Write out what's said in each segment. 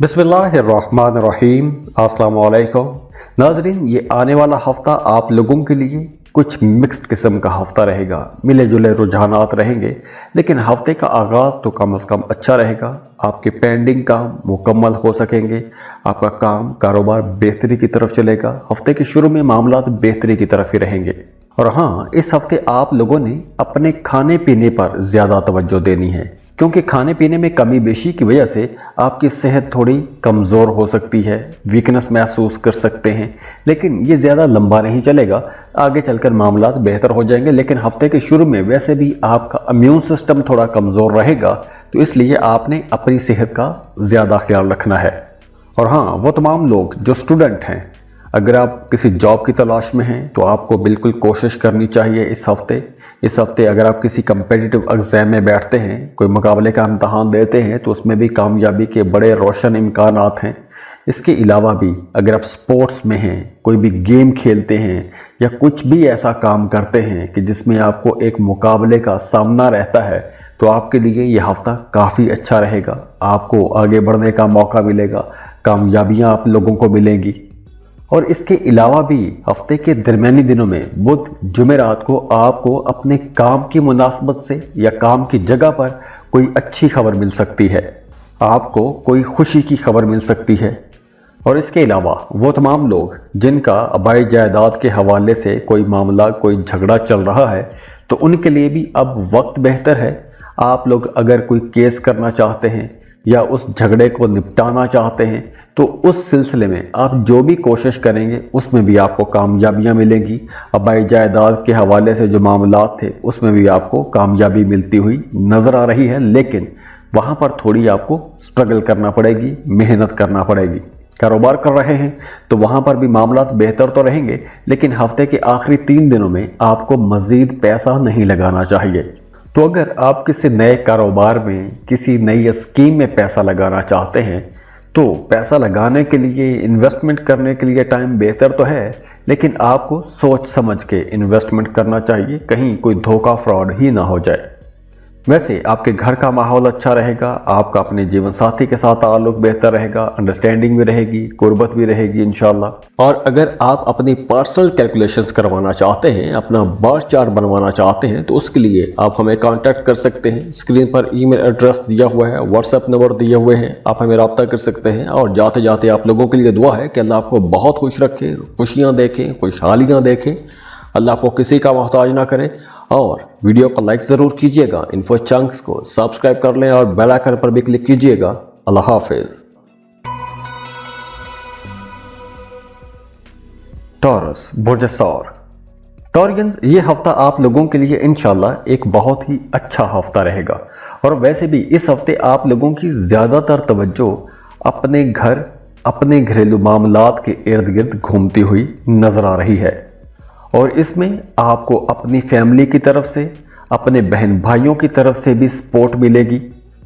बिस्मिल्लाहिर्रहमानिर्रहीम। अस्सलाम वालेकुम नाज़रीन, ये आने वाला हफ़्ता आप लोगों के लिए कुछ मिक्स्ड किस्म का हफ़्ता रहेगा। मिले जुले रुझानात रहेंगे, लेकिन हफ़्ते का आगाज़ तो कम से कम अच्छा रहेगा। आपके पेंडिंग काम मुकम्मल हो सकेंगे, आपका काम कारोबार बेहतरी की तरफ चलेगा। हफ़्ते के शुरू में मामलात बेहतरी की तरफ ही रहेंगे। और हाँ, इस हफ़्ते आप लोगों ने अपने खाने पीने पर ज़्यादा तवज्जो देनी है, क्योंकि खाने पीने में कमी बेशी की वजह से आपकी सेहत थोड़ी कमज़ोर हो सकती है, वीकनेस महसूस कर सकते हैं। लेकिन ये ज़्यादा लंबा नहीं चलेगा, आगे चलकर मामलात बेहतर हो जाएंगे। लेकिन हफ्ते के शुरू में वैसे भी आपका इम्यून सिस्टम थोड़ा कमज़ोर रहेगा, तो इसलिए आपने अपनी सेहत का ज़्यादा ख्याल रखना है। और हाँ, वो तमाम लोग जो स्टूडेंट हैं, अगर आप किसी जॉब की तलाश में हैं तो आपको बिल्कुल कोशिश करनी चाहिए इस हफ्ते अगर आप किसी कम्पिटिटिव एग्ज़ाम में बैठते हैं, कोई मुकाबले का इम्तहान देते हैं, तो उसमें भी कामयाबी के बड़े रोशन इम्कानात हैं। इसके अलावा भी अगर आप स्पोर्ट्स में हैं, कोई भी गेम खेलते हैं या कुछ भी ऐसा काम करते हैं कि जिसमें आपको एक मुकाबले का सामना रहता है, तो आपके लिए यह हफ्ता काफ़ी अच्छा रहेगा। आपको आगे बढ़ने का मौका मिलेगा, कामयाबियाँ आप लोगों को मिलेंगी। और इसके अलावा भी हफ्ते के दरमियानी दिनों में बुध जुमेरात को आपको अपने काम की मुनासबत से या काम की जगह पर कोई अच्छी खबर मिल सकती है, आपको कोई खुशी की खबर मिल सकती है। और इसके अलावा वो तमाम लोग जिनका आबाई जायदाद के हवाले से कोई मामला, कोई झगड़ा चल रहा है, तो उनके लिए भी अब वक्त बेहतर है। आप लोग अगर कोई केस करना चाहते हैं या उस झगड़े को निपटाना चाहते हैं, तो उस सिलसिले में आप जो भी कोशिश करेंगे उसमें भी आपको कामयाबियां मिलेंगी। आबाई जायदाद के हवाले से जो मामलात थे उसमें भी आपको कामयाबी मिलती हुई नज़र आ रही है, लेकिन वहाँ पर थोड़ी आपको स्ट्रगल करना पड़ेगी, मेहनत करना पड़ेगी। कारोबार कर रहे हैं तो वहाँ पर भी मामलात बेहतर तो रहेंगे, लेकिन हफ्ते के आखिरी 3 दिनों में आपको मज़ीद पैसा नहीं लगाना चाहिए। तो अगर आप किसी नए कारोबार में, किसी नई स्कीम में पैसा लगाना चाहते हैं, तो पैसा लगाने के लिए, इन्वेस्टमेंट करने के लिए टाइम बेहतर तो है, लेकिन आपको सोच समझ के इन्वेस्टमेंट करना चाहिए, कहीं कोई धोखा फ्रॉड ही ना हो जाए। वैसे आपके घर का माहौल अच्छा रहेगा, आपका अपने जीवन साथी के साथ ताल्लुक बेहतर रहेगा, अंडरस्टैंडिंग भी रहेगी, कुर्बत भी रहेगी इंशाल्लाह। और अगर आप अपनी पर्सनल कैलकुलेशंस करवाना चाहते हैं, अपना बर्थ चार्ट बनवाना चाहते हैं, तो उसके लिए आप हमें कांटेक्ट कर सकते हैं। स्क्रीन पर ईमेल एड्रेस दिया हुआ है, व्हाट्सएप नंबर दिए हुए हैं, आप हमें रब्ता कर सकते हैं। और जाते जाते आप लोगों के लिए दुआ है कि अल्लाह आपको बहुत खुश रखे, खुशियाँ देखें, खुशहालियाँ देखें, अल्लाह आपको किसी का मोहताज ना करे। और वीडियो को लाइक ज़रूर कीजिएगा, इन्फो चंक्स को सब्सक्राइब कर लें और बेल आइकन पर भी क्लिक कीजिएगा। अल्लाह हाफिज़। टॉरस बुर्ज सौर। टॉरियंस, ये हफ्ता आप लोगों के लिए इंशाल्लाह एक बहुत ही अच्छा हफ्ता रहेगा। और वैसे भी इस हफ्ते आप लोगों की ज़्यादातर तवज्जो अपने घर, अपने घरेलू मामलात के इर्द गिर्द घूमती हुई नज़र आ रही है। और इसमें आपको अपनी फैमिली की तरफ से, अपने बहन भाइयों की तरफ से भी सपोर्ट मिलेगी।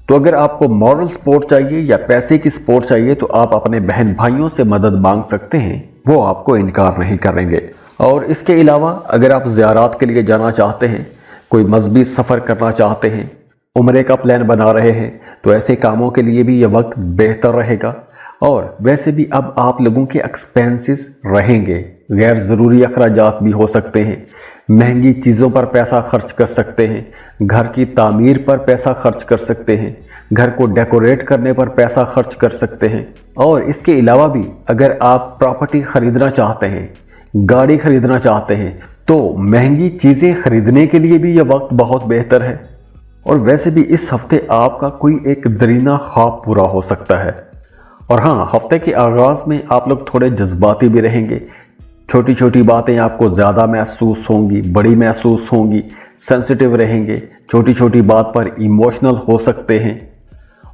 तो अगर आपको मॉरल सपोर्ट चाहिए या पैसे की सपोर्ट चाहिए, तो आप अपने बहन भाइयों से मदद मांग सकते हैं, वो आपको इनकार नहीं करेंगे। और इसके अलावा अगर आप ज़ियारत के लिए जाना चाहते हैं, कोई मजहबी सफ़र करना चाहते हैं, उम्रे का प्लान बना रहे हैं, तो ऐसे कामों के लिए भी यह वक्त बेहतर रहेगा। और वैसे भी अब आप लोगों के एक्सपेंसेस रहेंगे, गैर ज़रूरी अखराजात भी हो सकते हैं, महंगी चीज़ों पर पैसा खर्च कर सकते हैं, घर की तामीर पर पैसा खर्च कर सकते हैं, घर को डेकोरेट करने पर पैसा खर्च कर सकते हैं। और इसके अलावा भी अगर आप प्रॉपर्टी ख़रीदना चाहते हैं, गाड़ी ख़रीदना चाहते हैं, तो महंगी चीज़ें ख़रीदने के लिए भी यह वक्त बहुत बेहतर है। और वैसे भी इस हफ्ते आपका कोई एक दरीना ख्वाब पूरा हो सकता है। और हाँ, हफ्ते के आगाज़ में आप लोग थोड़े जज्बाती भी रहेंगे, छोटी छोटी बातें आपको ज़्यादा महसूस होंगी, बड़ी महसूस होंगी, सेंसिटिव रहेंगे, छोटी छोटी बात पर इमोशनल हो सकते हैं।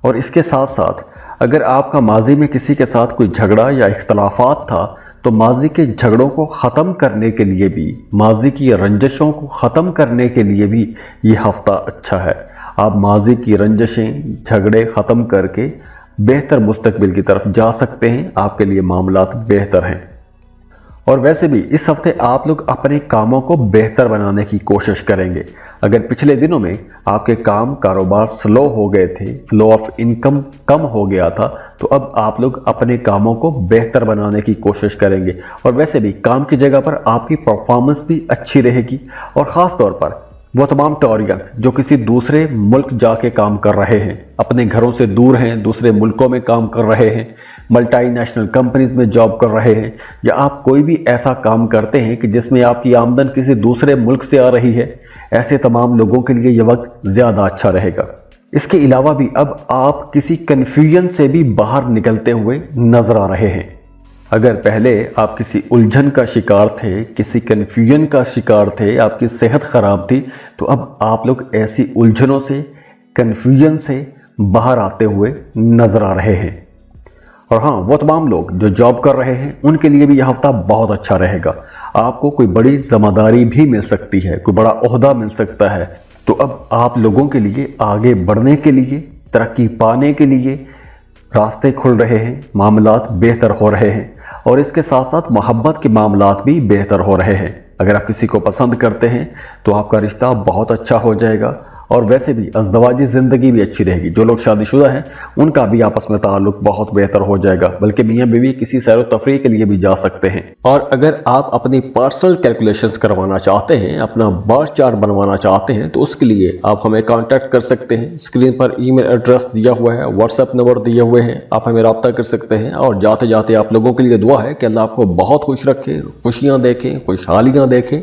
और इसके साथ साथ अगर आपका माजी में किसी के साथ कोई झगड़ा या इख्तलाफात था, तो माजी के झगड़ों को ख़त्म करने के लिए भी, माजी की रंजिशों को ख़त्म करने के लिए भी ये हफ्ता अच्छा है। आप माजी की रंजिशें, झगड़े ख़त्म करके बेहतर मुस्तकबिल की तरफ जा सकते हैं, आपके लिए मामलात बेहतर हैं। और वैसे भी इस हफ्ते आप लोग अपने कामों को बेहतर बनाने की कोशिश करेंगे। अगर पिछले दिनों में आपके काम कारोबार स्लो हो गए थे, फ्लो ऑफ इनकम कम हो गया था, तो अब आप लोग अपने कामों को बेहतर बनाने की कोशिश करेंगे। और वैसे भी काम की जगह पर आपकी परफॉर्मेंस भी अच्छी रहेगी। और ख़ास तौर पर वो तमाम टॉरियंस जो किसी दूसरे मुल्क जाके काम कर रहे हैं, अपने घरों से दूर हैं, दूसरे मुल्कों में काम कर रहे हैं, मल्टी नेशनल कंपनीज में जॉब कर रहे हैं, या आप कोई भी ऐसा काम करते हैं कि जिसमें आपकी आमदन किसी दूसरे मुल्क से आ रही है, ऐसे तमाम लोगों के लिए ये वक्त ज़्यादा अच्छा रहेगा। इसके अलावा भी अब आप किसी कन्फ्यूजन से भी बाहर निकलते हुए नजर आ रहे हैं। अगर पहले आप किसी उलझन का शिकार थे, किसी कन्फ्यूजन का शिकार थे, आपकी सेहत खराब थी, तो अब आप लोग ऐसी उलझनों से, कन्फ्यूजन से बाहर आते हुए नजर आ रहे हैं। और हाँ, वो तमाम लोग जो जॉब कर रहे हैं उनके लिए भी यह हफ्ता बहुत अच्छा रहेगा। आपको कोई बड़ी जिम्मेदारी भी मिल सकती है, कोई बड़ा ओहदा मिल सकता है। तो अब आप लोगों के लिए आगे बढ़ने के लिए, तरक्की पाने के लिए रास्ते खुल रहे हैं, मामलात बेहतर हो रहे हैं, और इसके साथ साथ मोहब्बत के मामलात भी बेहतर हो रहे हैं। अगर आप किसी को पसंद करते हैं तो आपका रिश्ता बहुत अच्छा हो जाएगा। और वैसे भी अज़दवाजी ज़िंदगी भी अच्छी रहेगी। जो लोग शादीशुदा हैं उनका भी आपस में ताल्लुक बहुत बेहतर हो जाएगा, बल्कि मियाँ बीवी किसी सैर व तफरीह के लिए भी जा सकते हैं। और अगर आप अपनी पर्सनल कैलकुलेशंस करवाना चाहते हैं, अपना बर्थ चार्ट बनवाना चाहते हैं, तो उसके लिए आप हमें कांटेक्ट कर सकते हैं। स्क्रीन पर ईमेल एड्रेस दिया हुआ है, व्हाट्सएप नंबर दिए हुए हैं, आप हमें रब्ता कर सकते हैं। और जाते जाते आप लोगों के लिए दुआ है कि अल्लाह आपको बहुत खुश रखे, खुशियाँ देखें, खुशहालियाँ देखें,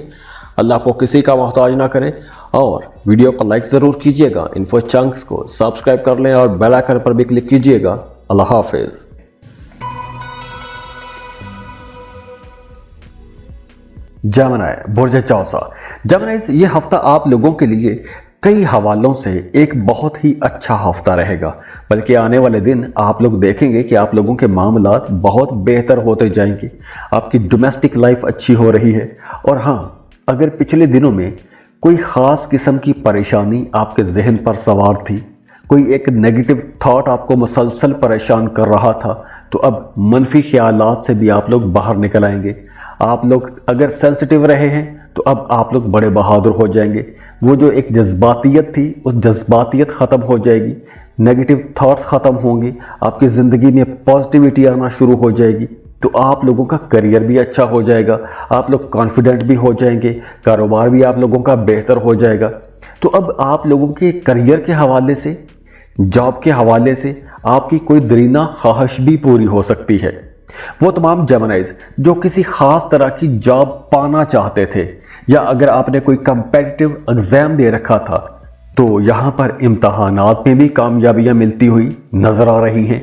अल्लाह आपको किसी का मोहताज ना करे। और वीडियो को लाइक ज़रूर कीजिएगा, इन्फो चंक्स को सब्सक्राइब कर लें और बेल आइकन पर भी क्लिक कीजिएगा। अल्लाह हाफिज़। जेमिनी बुर्ज चौसा। जेमिनीज़, ये हफ्ता आप लोगों के लिए कई हवालों से एक बहुत ही अच्छा हफ्ता रहेगा। बल्कि आने वाले दिन आप लोग देखेंगे कि आप लोगों के मामलात बहुत बेहतर होते जाएंगे। आपकी डोमेस्टिक लाइफ अच्छी हो रही है। और हाँ, अगर पिछले दिनों में कोई ख़ास किस्म की परेशानी आपके जहन पर सवार थी, कोई एक नेगेटिव थॉट आपको मुसलसल परेशान कर रहा था, तो अब मनफी ख्यालात से भी आप लोग बाहर निकल आएंगे। आप लोग अगर सेंसिटिव रहे हैं तो अब आप लोग बड़े बहादुर हो जाएंगे। वो जो एक जज्बातियत थी, उस जज्बातियत ख़त्म हो जाएगी, नेगेटिव थॉट्स ख़त्म होंगे, आपकी ज़िंदगी में पॉजिटिविटी आना शुरू हो जाएगी। तो आप लोगों का करियर भी अच्छा हो जाएगा, आप लोग कॉन्फिडेंट भी हो जाएंगे, कारोबार भी आप लोगों का बेहतर हो जाएगा। तो अब आप लोगों के करियर के हवाले से, जॉब के हवाले से आपकी कोई दरीना ख्वाहिश भी पूरी हो सकती है। वो तमाम जेमिनीज़ जो किसी खास तरह की जॉब पाना चाहते थे, या अगर आपने कोई कम्पिटिटिव एग्जाम दे रखा था, तो यहाँ पर इम्तहानात में भी कामयाबियाँ मिलती हुई नजर आ रही हैं।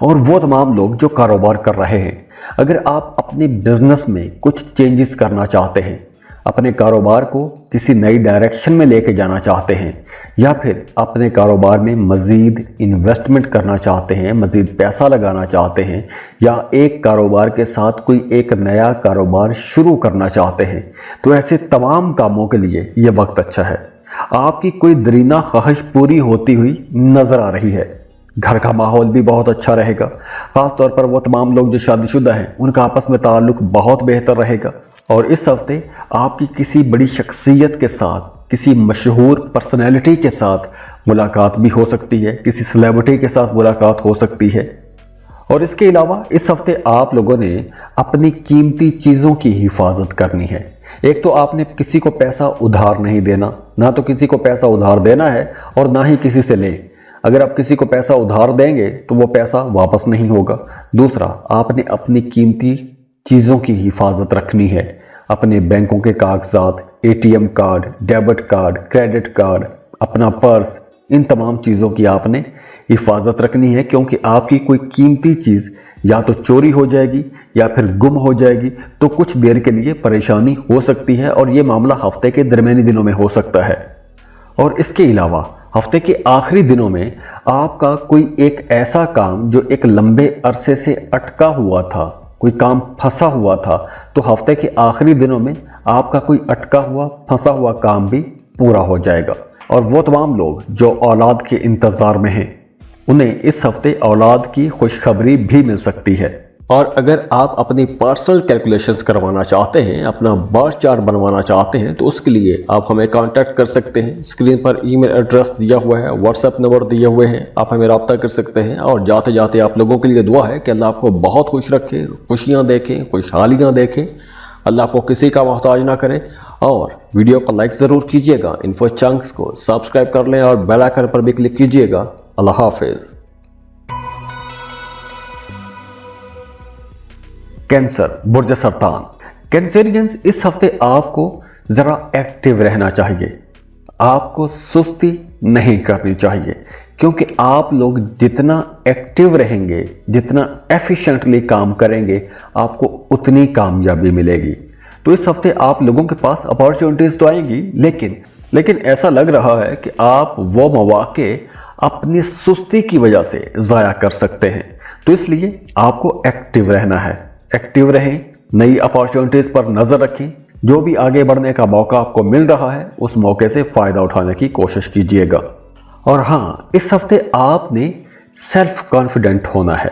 और वो तमाम लोग जो कारोबार कर रहे हैं, अगर आप अपने बिजनेस में कुछ चेंजेस करना चाहते हैं, अपने कारोबार को किसी नई डायरेक्शन में लेके जाना चाहते हैं, या फिर अपने कारोबार में मज़ीद इन्वेस्टमेंट करना चाहते हैं, मज़ीद पैसा लगाना चाहते हैं, या एक कारोबार के साथ कोई एक नया कारोबार शुरू करना चाहते हैं, तो ऐसे तमाम कामों के लिए ये वक्त अच्छा है। आपकी कोई दरीना ख्वाहिश पूरी होती हुई नज़र आ रही है। घर का माहौल भी बहुत अच्छा रहेगा। ख़ास तौर पर वो तमाम लोग जो शादीशुदा हैं उनका आपस में ताल्लुक बहुत बेहतर रहेगा। और इस हफ्ते आपकी किसी बड़ी शख्सियत के साथ, किसी मशहूर पर्सनैलिटी के साथ मुलाकात भी हो सकती है, किसी सेलिब्रिटी के साथ मुलाकात हो सकती है। और इसके अलावा इस हफ्ते आप लोगों ने अपनी कीमती चीज़ों की हिफाजत करनी है। एक तो आपने किसी को पैसा उधार नहीं देना, ना तो किसी को पैसा उधार देना है और ना ही किसी से लें। अगर आप किसी को पैसा उधार देंगे तो वो पैसा वापस नहीं होगा। दूसरा, आपने अपनी कीमती चीज़ों की हिफाजत रखनी है। अपने बैंकों के कागजात, ATM card, debit card, credit card, अपना पर्स, इन तमाम चीज़ों की आपने हिफाजत रखनी है, क्योंकि आपकी कोई कीमती चीज़ या तो चोरी हो जाएगी या फिर गुम हो जाएगी, तो कुछ देर के लिए परेशानी हो सकती है। और ये मामला हफ्ते के दरमियानी दिनों में हो सकता है। और इसके अलावा हफ्ते के आखिरी दिनों में आपका कोई एक ऐसा काम जो एक लंबे अरसे से अटका हुआ था, कोई काम फंसा हुआ था, तो हफ्ते के आखिरी दिनों में आपका कोई अटका हुआ, फंसा हुआ काम भी पूरा हो जाएगा। और वो तमाम लोग जो औलाद के इंतज़ार में हैं, उन्हें इस हफ्ते औलाद की खुशखबरी भी मिल सकती है। और अगर आप अपनी पर्सनल कैलकुलेशंस करवाना चाहते हैं, अपना बर्थ चार्ट बनवाना चाहते हैं, तो उसके लिए आप हमें कांटेक्ट कर सकते हैं। स्क्रीन पर ईमेल एड्रेस दिया हुआ है, व्हाट्सएप नंबर दिए हुए हैं, आप हमें रब्ता कर सकते हैं। और जाते जाते आप लोगों के लिए दुआ है कि अल्लाह आपको बहुत खुश रखे, खुशियाँ देखें, खुशहालियाँ देखें, अल्लाह आपको किसी का मोहताज ना करे। और वीडियो को लाइक ज़रूर कीजिएगा, इन्फो चंक्स को सब्सक्राइब कर लें और बेल आइकन पर भी क्लिक कीजिएगा। अल्लाह हाफिज़। कैंसर, बुर्ज सरतान। कैंसेरियंस, इस हफ्ते आपको जरा एक्टिव रहना चाहिए, आपको सुस्ती नहीं करनी चाहिए, क्योंकि आप लोग जितना एक्टिव रहेंगे, जितना एफिशिएंटली काम करेंगे, आपको उतनी कामयाबी मिलेगी। तो इस हफ्ते आप लोगों के पास अपॉर्चुनिटीज तो आएंगी, लेकिन ऐसा लग रहा है कि आप वो मौके अपनी सुस्ती की वजह से जाया कर सकते हैं। तो इसलिए आपको एक्टिव रहना है, एक्टिव रहें, नई अपॉर्चुनिटीज पर नजर रखें, जो भी आगे बढ़ने का मौका आपको मिल रहा है उस मौके से फायदा उठाने की कोशिश कीजिएगा। और हाँ, इस हफ्ते आपने सेल्फ कॉन्फिडेंट होना है।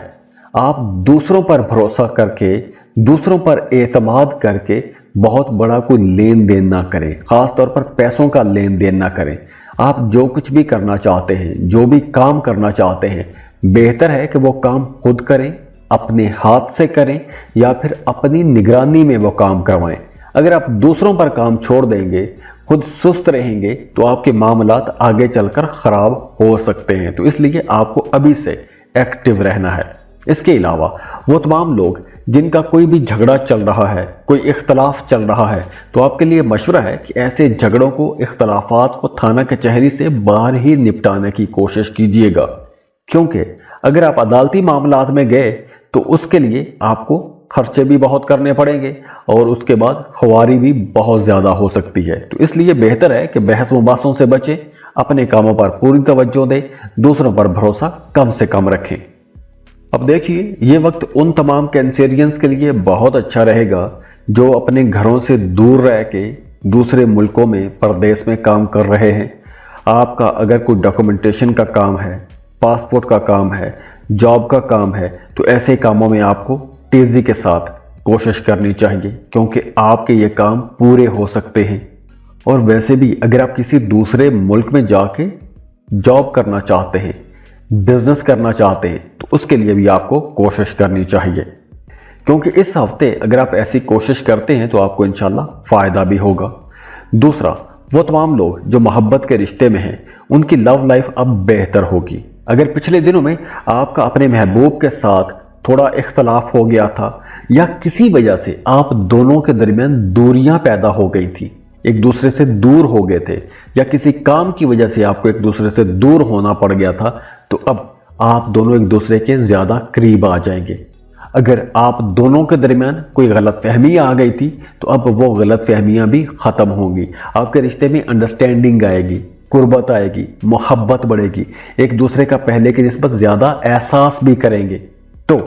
आप दूसरों पर भरोसा करके, दूसरों पर एतमाद करके बहुत बड़ा कोई लेन देन ना करें, खास तौर पर पैसों का लेन देन ना करें। आप जो कुछ भी करना चाहते हैं, जो भी काम करना चाहते हैं, बेहतर है कि वो काम खुद करें, अपने हाथ से करें, या फिर अपनी निगरानी में वो काम करवाएं। अगर आप दूसरों पर काम छोड़ देंगे, खुद सुस्त रहेंगे, तो आपके मामलात आगे चलकर खराब हो सकते हैं। तो इसलिए आपको अभी से एक्टिव रहना है। इसके अलावा वो तमाम लोग जिनका कोई भी झगड़ा चल रहा है, कोई इख्तलाफ चल रहा है, तो आपके लिए मशवरा है कि ऐसे झगड़ों को, इख्तलाफात को थाना कचहरी से बाहर ही निपटाने की कोशिश कीजिएगा, क्योंकि अगर आप अदालती मामलात में गए तो उसके लिए आपको खर्चे भी बहुत करने पड़ेंगे और उसके बाद खुआरी भी बहुत ज्यादा हो सकती है। तो इसलिए बेहतर है कि बहस मुबासों से बचें, अपने कामों पर पूरी तवज्जो दें, दूसरों पर भरोसा कम से कम रखें। अब देखिए, ये वक्त उन तमाम कैंसेरियंस के लिए बहुत अच्छा रहेगा जो अपने घरों से दूर रह के दूसरे मुल्कों में, परदेश में काम कर रहे हैं। आपका अगर कोई डॉक्यूमेंटेशन का काम है, पासपोर्ट का काम है, जॉब का काम है, तो ऐसे कामों में आपको तेजी के साथ कोशिश करनी चाहिए, क्योंकि आपके ये काम पूरे हो सकते हैं। और वैसे भी अगर आप किसी दूसरे मुल्क में जाके जॉब करना चाहते हैं, बिजनेस करना चाहते हैं, तो उसके लिए भी आपको कोशिश करनी चाहिए, क्योंकि इस हफ्ते अगर आप ऐसी कोशिश करते हैं तो आपको इंशाल्लाह फायदा भी होगा। दूसरा, वो तमाम लोग जो मोहब्बत के रिश्ते में हैं, उनकी लव लाइफ अब बेहतर होगी। अगर पिछले दिनों में आपका अपने महबूब के साथ थोड़ा इख्तलाफ हो गया था, या किसी वजह से आप दोनों के दरमियान दूरियां पैदा हो गई थी, एक दूसरे से दूर हो गए थे, या किसी काम की वजह से आपको एक दूसरे से दूर होना पड़ गया था, तो अब आप दोनों एक दूसरे के ज्यादा करीब आ जाएंगे। अगर आप दोनों के दरमियान कोई गलत फहमी आ गई थी, तो अब वो गलत फहमियां भी खत्म होंगी, आपके रिश्ते में अंडरस्टैंडिंग आएगी, कुर्बत आएगी, मोहब्बत बढ़ेगी, एक दूसरे का पहले की निस्बत ज्यादा एहसास भी करेंगे। तो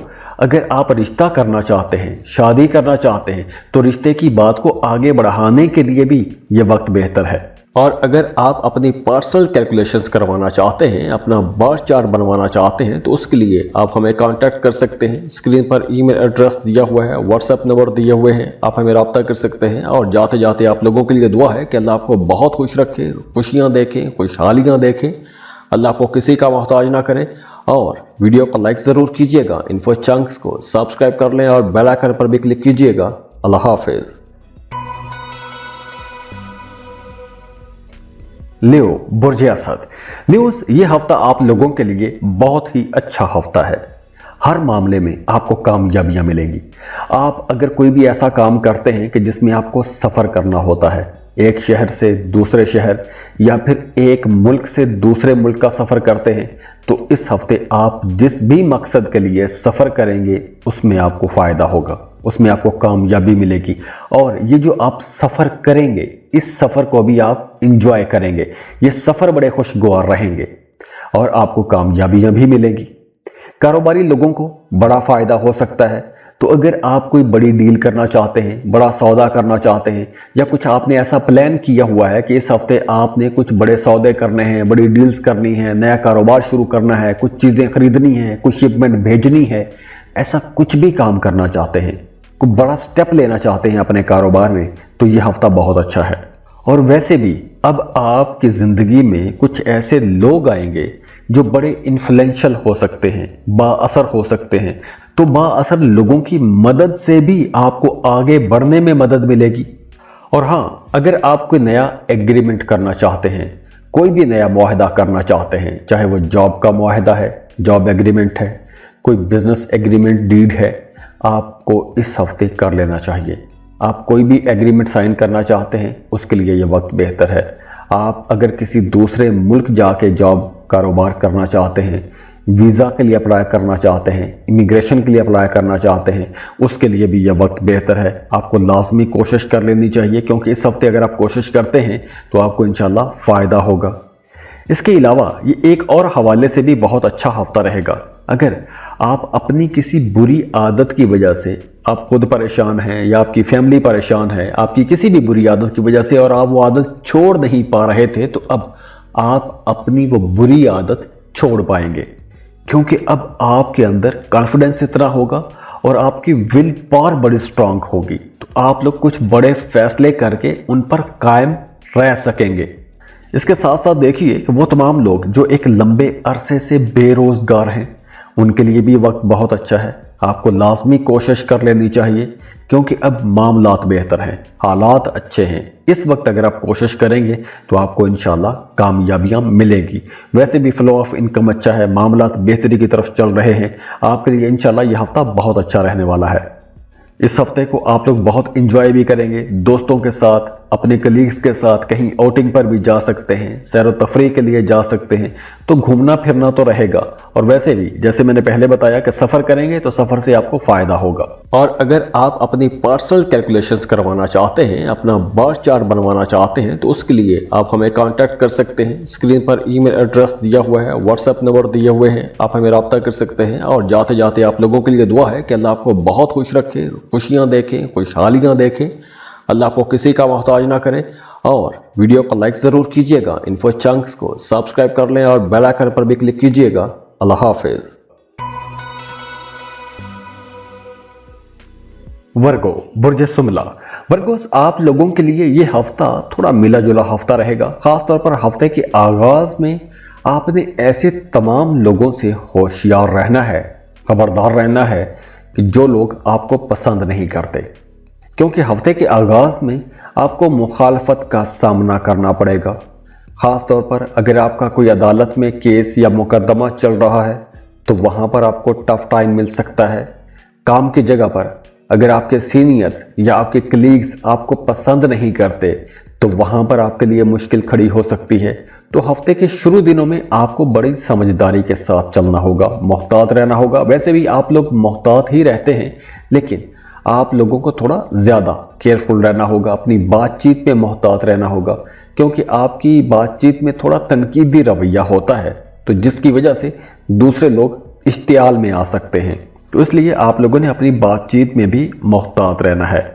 अगर आप रिश्ता करना चाहते हैं, शादी करना चाहते हैं, तो रिश्ते की बात को आगे बढ़ाने के लिए भी ये वक्त बेहतर है। और अगर आप अपनी पर्सनल कैलकुलेशंस करवाना चाहते हैं, अपना बर्थ चार्ट बनवाना चाहते हैं, तो उसके लिए आप हमें कांटेक्ट कर सकते हैं। स्क्रीन पर ईमेल एड्रेस दिया हुआ है, व्हाट्सएप नंबर दिए हुए हैं, आप हमें रब्ता कर सकते हैं। और जाते जाते आप लोगों के लिए दुआ है कि अल्लाह आपको बहुत खुश रखे, खुशियाँ देखें, खुशहालियाँ देखें, अल्लाह आपको किसी का मोहताज ना करे। और वीडियो को लाइक ज़रूर कीजिएगा, इन्फो चंक्स को सब्सक्राइब कर लें और बेल आइकन पर भी क्लिक कीजिएगा। अल्लाह हाफिज़। लियो, बुर्ज असद। लियोस, ये हफ्ता आप लोगों के लिए बहुत ही अच्छा हफ्ता है। हर मामले में आपको कामयाबियां मिलेंगी। आप अगर कोई भी ऐसा काम करते हैं कि जिसमें आपको सफर करना होता है, एक शहर से दूसरे शहर, या फिर एक मुल्क से दूसरे मुल्क का सफर करते हैं, तो इस हफ्ते आप जिस भी मकसद के लिए सफर करेंगे उसमें आपको फायदा होगा, उसमें आपको कामयाबी मिलेगी। और ये जो आप सफर करेंगे, इस सफर को भी आप इंजॉय करेंगे, ये सफर बड़े खुशगवार रहेंगे और आपको कामयाबियां भी मिलेंगी। कारोबारी लोगों को बड़ा फायदा हो सकता है। तो अगर आप कोई बड़ी डील करना चाहते हैं, बड़ा सौदा करना चाहते हैं, या कुछ आपने ऐसा प्लान किया हुआ है कि इस हफ्ते आपने कुछ बड़े सौदे करने हैं, बड़ी डील्स करनी है, नया कारोबार शुरू करना है, कुछ चीजें खरीदनी है, कुछ शिपमेंट भेजनी है, ऐसा कुछ भी काम करना चाहते हैं, कोई बड़ा स्टेप लेना चाहते हैं अपने कारोबार में, तो ये हफ्ता बहुत अच्छा है। और वैसे भी अब आपकी ज़िंदगी में कुछ ऐसे लोग आएंगे जो बड़े इन्फ्लुएंशियल हो सकते हैं, बाअसर हो सकते हैं। तो बाअसर लोगों की मदद से भी आपको आगे बढ़ने में मदद मिलेगी। और हाँ, अगर आप कोई नया एग्रीमेंट करना चाहते हैं, कोई भी नया मुआहदा करना चाहते हैं, चाहे वो जॉब का मुआहदा है, जॉब एग्रीमेंट है, कोई बिजनेस एग्रीमेंट डीड है, आपको इस हफ्ते कर लेना चाहिए। आप कोई भी एग्रीमेंट साइन करना चाहते हैं, उसके लिए ये वक्त बेहतर है। आप अगर किसी दूसरे मुल्क जाके जॉब कारोबार करना चाहते हैं, वीज़ा के लिए अप्लाई करना चाहते हैं, इमिग्रेशन के लिए अप्लाई करना चाहते हैं, उसके लिए भी यह वक्त बेहतर है। आपको लाजमी कोशिश कर लेनी चाहिए, क्योंकि इस हफ्ते अगर आप कोशिश करते हैं तो आपको इंशाल्लाह फ़ायदा होगा। इसके अलावा ये एक और हवाले से भी बहुत अच्छा हफ्ता रहेगा। अगर आप अपनी किसी बुरी आदत की वजह से, आप खुद परेशान हैं या आपकी फैमिली परेशान है, आपकी किसी भी बुरी आदत की वजह से, और आप वो आदत छोड़ नहीं पा रहे थे, तो अब आप अपनी वो बुरी आदत छोड़ पाएंगे, क्योंकि अब आपके अंदर कॉन्फिडेंस इतना होगा और आपकी विल पावर बड़ी स्ट्रांग होगी। तो आप लोग कुछ बड़े फैसले करके उन पर कायम रह सकेंगे। इसके साथ साथ देखिए कि वो तमाम लोग जो एक लंबे अरसे से बेरोजगार हैं, उनके लिए भी वक्त बहुत अच्छा है। आपको लाजमी कोशिश कर लेनी चाहिए, क्योंकि अब मामलात बेहतर हैं, हालात अच्छे हैं। इस वक्त अगर आप कोशिश करेंगे तो आपको इंशाल्लाह कामयाबियां मिलेगी। वैसे भी फ्लो ऑफ इनकम अच्छा है, मामलात बेहतरी की तरफ चल रहे हैं। आपके लिए इंशाल्लाह यह हफ्ता बहुत अच्छा रहने वाला है। इस हफ्ते को आप लोग बहुत इंजॉय भी करेंगे, दोस्तों के साथ, अपने कलीग्स के साथ कहीं आउटिंग पर भी जा सकते हैं, सैर व तफरीह के लिए जा सकते हैं। तो घूमना फिरना तो रहेगा। और वैसे भी जैसे मैंने पहले बताया कि सफ़र करेंगे तो सफ़र से आपको फ़ायदा होगा। और अगर आप अपनी पर्सनल कैलकुलेशंस करवाना चाहते हैं, अपना बार चार्ट बनवाना चाहते हैं, तो उसके लिए आप हमें कॉन्टैक्ट कर सकते हैं। स्क्रीन पर ईमेल एड्रेस दिया हुआ है, व्हाट्सएप नंबर दिए हुए हैं, आप हमें रब्ता कर सकते हैं। और जाते जाते आप लोगों के लिए दुआ है कि अल्लाह आपको बहुत खुश रखे, खुशियाँ देखें, खुशहालियाँ देखें, अल्लाह आपको किसी का मोहताज ना करे। और वीडियो को लाइक ज़रूर कीजिएगा, इन्फो चंक्स को सब्सक्राइब कर लें और बेल आइकन पर भी क्लिक कीजिएगा। अल्लाह हाफिज़। वर्गो, बुर्ज सुमला। वर्गोस, आप लोगों के लिए ये हफ्ता थोड़ा मिला जुला हफ्ता रहेगा। खास तौर पर हफ्ते के आगाज में आपने ऐसे तमाम लोगों से होशियार रहना है, खबरदार रहना है कि जो लोग आपको पसंद नहीं करते, क्योंकि हफ्ते के आगाज में आपको मुखालफत का सामना करना पड़ेगा। ख़ास तौर पर अगर आपका कोई अदालत में केस या मुकदमा चल रहा है तो वहाँ पर आपको टफ टाइम मिल सकता है। काम की जगह पर अगर आपके सीनियर्स या आपके कलीग्स आपको पसंद नहीं करते तो वहाँ पर आपके लिए मुश्किल खड़ी हो सकती है। तो हफ्ते के शुरू दिनों में आपको बड़ी समझदारी के साथ चलना होगा, मोहतात रहना होगा। वैसे भी आप लोग मोहतात ही रहते हैं, लेकिन आप लोगों को थोड़ा ज़्यादा केयरफुल रहना होगा, अपनी बातचीत में मोहतात रहना होगा, क्योंकि आपकी बातचीत में थोड़ा तनकीदी रवैया होता है, तो जिसकी वजह से दूसरे लोग इश्तियाल में आ सकते हैं। तो इसलिए आप लोगों ने अपनी बातचीत में भी मोहतात रहना है।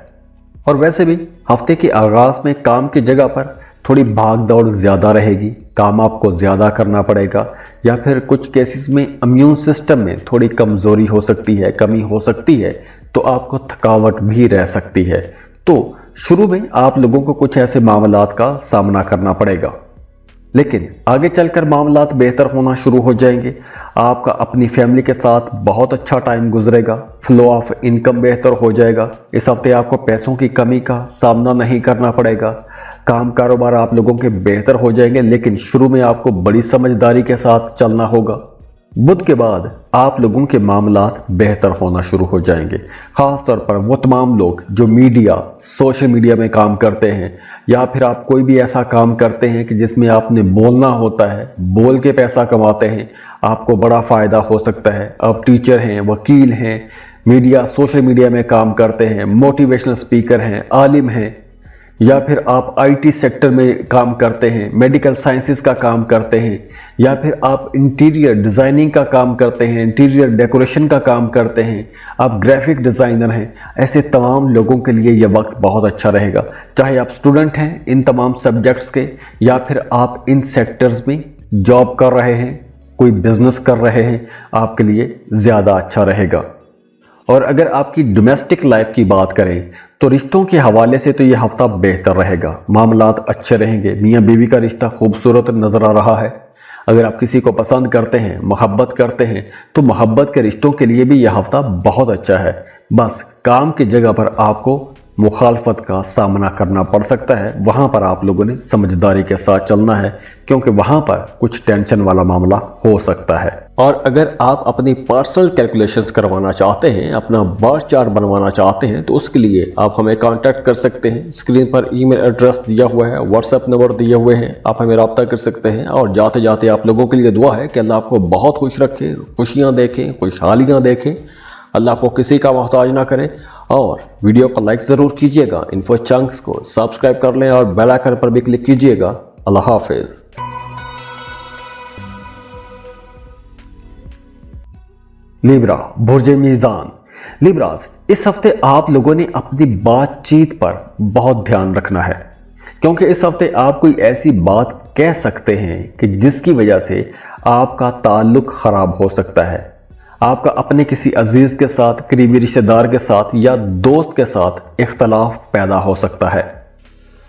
और वैसे भी हफ्ते के आगाज़ में काम की जगह पर थोड़ी भाग दौड़ ज़्यादा रहेगी, काम आपको ज़्यादा करना पड़ेगा, या फिर कुछ केसेस में इम्यून सिस्टम में थोड़ी कमज़ोरी हो सकती है, कमी हो सकती है, तो आपको थकावट भी रह सकती है। तो शुरू में आप लोगों को कुछ ऐसे मामलात का सामना करना पड़ेगा, लेकिन आगे चलकर मामलात बेहतर होना शुरू हो जाएंगे। आपका अपनी फैमिली के साथ बहुत अच्छा टाइम गुजरेगा, फ्लो ऑफ इनकम बेहतर हो जाएगा। इस हफ्ते आपको पैसों की कमी का सामना नहीं करना पड़ेगा। काम कारोबार आप लोगों के बेहतर हो जाएंगे, लेकिन शुरू में आपको बड़ी समझदारी के साथ चलना होगा। बुध के बाद आप लोगों के मामलात बेहतर होना शुरू हो जाएंगे। खास तौर पर वो तमाम लोग जो मीडिया, सोशल मीडिया में काम करते हैं, या फिर आप कोई भी ऐसा काम करते हैं कि जिसमें आपने बोलना होता है, बोल के पैसा कमाते हैं, आपको बड़ा फ़ायदा हो सकता है। आप टीचर हैं, वकील हैं, मीडिया, सोशल मीडिया में काम करते हैं, मोटिवेशनल स्पीकर हैं, आलिम हैं, या फिर आप आईटी सेक्टर में काम करते हैं, मेडिकल साइंसेस का काम करते हैं, या फिर आप इंटीरियर डिज़ाइनिंग का काम करते हैं, इंटीरियर डेकोरेशन का काम करते हैं, आप ग्राफिक डिज़ाइनर हैं, ऐसे तमाम लोगों के लिए यह वक्त बहुत अच्छा रहेगा। चाहे आप स्टूडेंट हैं इन तमाम सब्जेक्ट्स के, या फिर आप इन सेक्टर्स में जॉब कर रहे हैं, कोई बिजनेस कर रहे हैं, आपके लिए ज़्यादा अच्छा रहेगा। और अगर आपकी डोमेस्टिक लाइफ की बात करें तो रिश्तों के हवाले से तो यह हफ्ता बेहतर रहेगा, मामलात अच्छे रहेंगे, मियाँ बीवी का रिश्ता खूबसूरत नजर आ रहा है। अगर आप किसी को पसंद करते हैं, मोहब्बत करते हैं, तो मोहब्बत के रिश्तों के लिए भी यह हफ्ता बहुत अच्छा है। बस काम की जगह पर आपको मुखालफत का सामना करना पड़ सकता है, वहां पर आप लोगों ने समझदारी के साथ चलना है, क्योंकि वहां पर कुछ टेंशन वाला मामला हो सकता है। और अगर आप अपनी पर्सनल कैलकुलेशंस करवाना चाहते हैं, अपना बर्थ चार्ट बनवाना चाहते हैं, तो उसके लिए आप हमें कांटेक्ट कर सकते हैं। स्क्रीन पर ईमेल एड्रेस दिया हुआ है, व्हाट्सएप नंबर दिए हुए हैं, आप हमें रब्ता कर सकते हैं। और जाते जाते आप लोगों के लिए दुआ है कि अल्लाह आपको बहुत खुश रखे, खुशियाँ देखें, खुशहालियाँ देखें, अल्लाह आपको किसी का मोहताज ना करे। और वीडियो को लाइक ज़रूर कीजिएगा, इन्फो चंक्स को सब्सक्राइब कर लें और बेल आइकन पर भी क्लिक कीजिएगा। अल्लाह हाफिज़। लिब्रा, बुर्ज मीज़ान। लिब्रास, इस हफ्ते आप लोगों ने अपनी बातचीत पर बहुत ध्यान रखना है, क्योंकि इस हफ्ते आप कोई ऐसी बात कह सकते हैं कि जिसकी वजह से आपका ताल्लुक खराब हो सकता है। आपका अपने किसी अजीज के साथ, करीबी रिश्तेदार के साथ या दोस्त के साथ इख्तलाफ पैदा हो सकता है।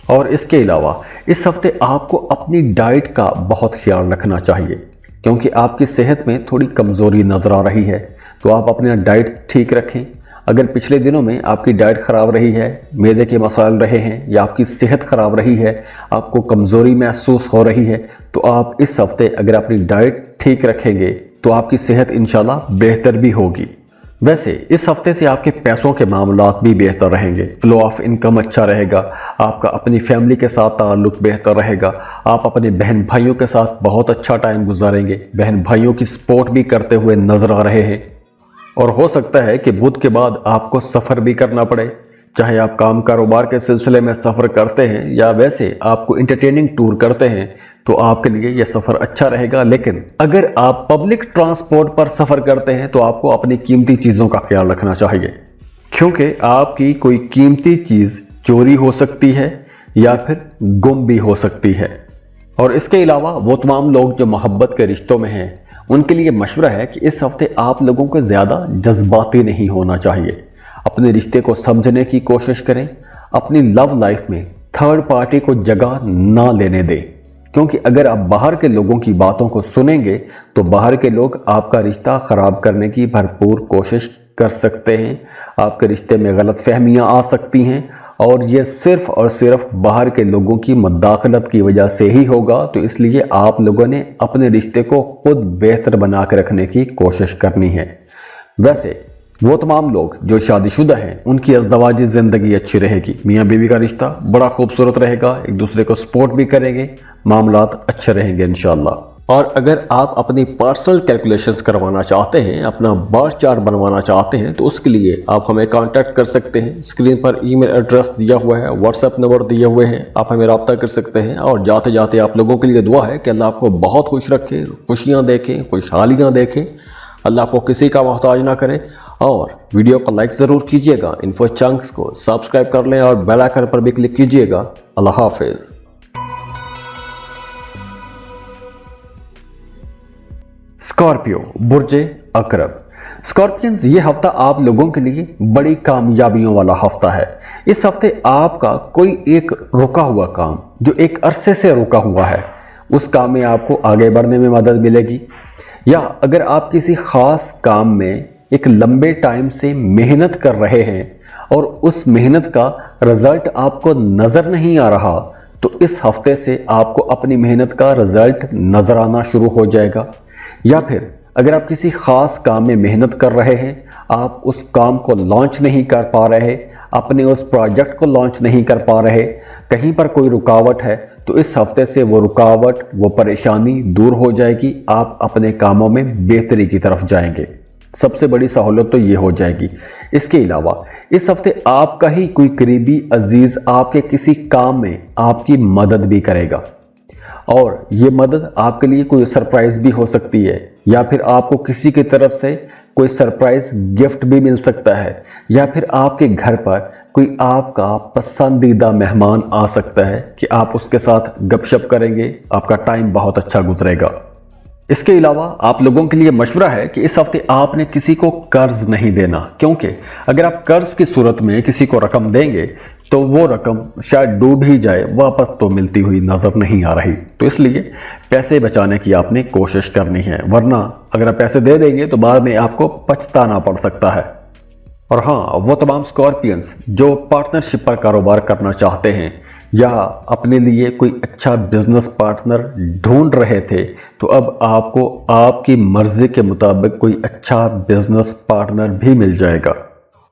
और इसके अलावा इस हफ्ते आपको अपनी डाइट का बहुत ख्याल रखना चाहिए, क्योंकि आपकी सेहत में थोड़ी कमज़ोरी नज़र आ रही है, तो आप अपना डाइट ठीक रखें। अगर पिछले दिनों में आपकी डाइट ख़राब रही है, मैदे के मसाइल रहे हैं, या आपकी सेहत ख़राब रही है, आपको कमज़ोरी महसूस हो रही है, तो आप इस हफ्ते अगर अपनी डाइट ठीक रखेंगे तो आपकी सेहत इंशाल्लाह बेहतर भी होगी। वैसे इस हफ्ते से आपके पैसों के मामलात भी बेहतर रहेंगे, फ्लो ऑफ इनकम अच्छा रहेगा, आपका अपनी फैमिली के साथ ताल्लुक बेहतर रहेगा, आप अपने बहन भाइयों के साथ बहुत अच्छा टाइम गुजारेंगे, बहन भाइयों की सपोर्ट भी करते हुए नजर आ रहे हैं। और हो सकता है कि बुध के बाद आपको सफ़र भी करना पड़े, चाहे आप काम कारोबार के सिलसिले में सफ़र करते हैं या वैसे आपको इंटरटेनिंग टूर करते हैं, तो आपके लिए यह सफ़र अच्छा रहेगा। लेकिन अगर आप पब्लिक ट्रांसपोर्ट पर सफ़र करते हैं तो आपको अपनी कीमती चीज़ों का ख्याल रखना चाहिए, क्योंकि आपकी कोई कीमती चीज़ चोरी हो सकती है या फिर गुम भी हो सकती है। और इसके अलावा वो तमाम लोग जो मोहब्बत के रिश्तों में हैं, उनके लिए मशवरा है कि इस हफ्ते आप लोगों को ज़्यादा जज्बाती नहीं होना चाहिए, अपने रिश्ते को समझने की कोशिश करें, अपनी लव लाइफ में थर्ड पार्टी को जगह ना लेने दें, क्योंकि अगर आप बाहर के लोगों की बातों को सुनेंगे तो बाहर के लोग आपका रिश्ता ख़राब करने की भरपूर कोशिश कर सकते हैं, आपके रिश्ते में गलत फहमियाँ आ सकती हैं, और ये सिर्फ और सिर्फ बाहर के लोगों की मदाखलत की वजह से ही होगा। तो इसलिए आप लोगों ने अपने रिश्ते को खुद बेहतर बना के रखने की कोशिश करनी है। वैसे वो तमाम लोग जो शादीशुदा हैं, उनकी अज़दवाजी ज़िंदगी अच्छी रहेगी, मियाँ बीवी का रिश्ता बड़ा खूबसूरत रहेगा, एक दूसरे को सपोर्ट भी करेंगे, मामलात अच्छे रहेंगे इंशाल्लाह। और अगर आप अपनी पर्सनल कैलकुलेशंस करवाना चाहते हैं, अपना बर्थ चार्ट बनवाना चाहते हैं, तो उसके लिए आप हमें कांटेक्ट कर सकते हैं। स्क्रीन पर ईमेल एड्रेस दिया हुआ है, व्हाट्सएप नंबर दिए हुए हैं, आप हमें रब्ता कर सकते हैं। और जाते जाते आप लोगों के लिए दुआ है कि अल्लाह आपको बहुत खुश रखे, खुशियाँ देखें, खुशहालियाँ देखें, अल्लाह आपको किसी का मोहताज ना करे। और वीडियो को लाइक ज़रूर कीजिएगा, इन्फो चंक्स को सब्सक्राइब कर लें और बेल आइकन पर भी क्लिक कीजिएगा। अल्लाह हाफिज़। स्कॉर्पियो, बुर्ज अकरब। स्कॉर्पियंस, ये हफ्ता आप लोगों के लिए बड़ी कामयाबियों वाला हफ्ता है। इस हफ्ते आपका कोई एक रुका हुआ काम जो एक अरसे से रुका हुआ है, उस काम में आपको आगे बढ़ने में मदद मिलेगी। या अगर आप किसी खास काम में एक लंबे टाइम से मेहनत कर रहे हैं और उस मेहनत का रिजल्ट आपको नजर नहीं आ रहा, तो इस हफ्ते से आपको अपनी मेहनत का रिजल्ट नजर आना शुरू हो जाएगा। या फिर अगर आप किसी खास काम में मेहनत कर रहे हैं, आप उस काम को लॉन्च नहीं कर पा रहे, अपने उस प्रोजेक्ट को लॉन्च नहीं कर पा रहे, कहीं पर कोई रुकावट है, तो इस हफ्ते से वो रुकावट, वो परेशानी दूर हो जाएगी, आप अपने कामों में बेहतरी की तरफ जाएंगे। सबसे बड़ी सहूलत तो ये हो जाएगी। इसके अलावा इस हफ्ते आपका ही कोई करीबी अजीज आपके किसी काम में आपकी मदद भी करेगा, और ये मदद आपके लिए कोई सरप्राइज भी हो सकती है, या फिर आपको किसी की तरफ से कोई सरप्राइज गिफ्ट भी मिल सकता है, या फिर आपके घर पर कोई आपका पसंदीदा मेहमान आ सकता है कि आप उसके साथ गपशप करेंगे, आपका टाइम बहुत अच्छा गुजरेगा। इसके अलावा आप लोगों के लिए मशवरा है कि इस हफ्ते आपने किसी को कर्ज नहीं देना, क्योंकि अगर आप कर्ज की सूरत में किसी को रकम देंगे तो वो रकम शायद डूब ही जाए, वापस तो मिलती हुई नजर नहीं आ रही। तो इसलिए पैसे बचाने की आपने कोशिश करनी है, वरना अगर आप पैसे दे देंगे तो बाद में आपको पछताना पड़ सकता है। और हाँ, वो तमाम स्कॉर्पियंस जो पार्टनरशिप पर कारोबार करना चाहते हैं या अपने लिए कोई अच्छा बिजनेस पार्टनर ढूंढ रहे थे, तो अब आपको आपकी मर्जी के मुताबिक कोई अच्छा बिजनेस पार्टनर भी मिल जाएगा।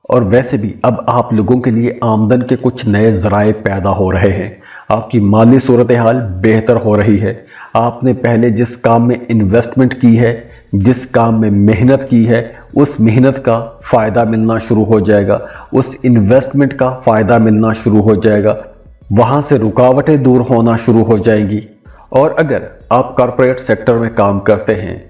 और वैसे भी अब आप लोगों के लिए आमदन के कुछ नए जराए पैदा हो रहे हैं, आपकी माली सूरत हाल बेहतर हो रही है। आपने पहले जिस काम में इन्वेस्टमेंट की है, जिस काम में मेहनत की है, उस मेहनत का फ़ायदा मिलना शुरू हो जाएगा, उस इन्वेस्टमेंट का फ़ायदा मिलना शुरू हो जाएगा, वहाँ से रुकावटें दूर होना शुरू हो जाएंगी। और अगर आप कॉरपोरेट सेक्टर में काम करते हैं,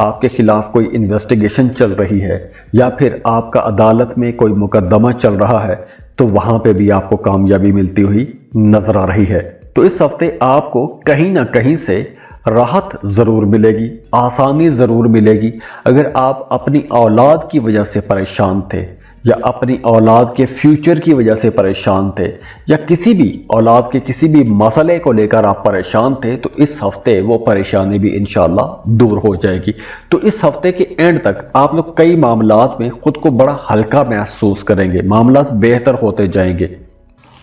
आपके खिलाफ कोई इन्वेस्टिगेशन चल रही है या फिर आपका अदालत में कोई मुकदमा चल रहा है, तो वहाँ पे भी आपको कामयाबी मिलती हुई नजर आ रही है। तो इस हफ्ते आपको कहीं ना कहीं से राहत ज़रूर मिलेगी, आसानी ज़रूर मिलेगी। अगर आप अपनी औलाद की वजह से परेशान थे या अपनी औलाद के फ्यूचर की वजह से परेशान थे या किसी भी औलाद के किसी भी मसले को लेकर आप परेशान थे, तो इस हफ्ते वो परेशानी भी इंशाल्लाह दूर हो जाएगी। तो इस हफ्ते के एंड तक आप लोग कई मामलात में खुद को बड़ा हल्का महसूस करेंगे, मामलात बेहतर होते जाएंगे।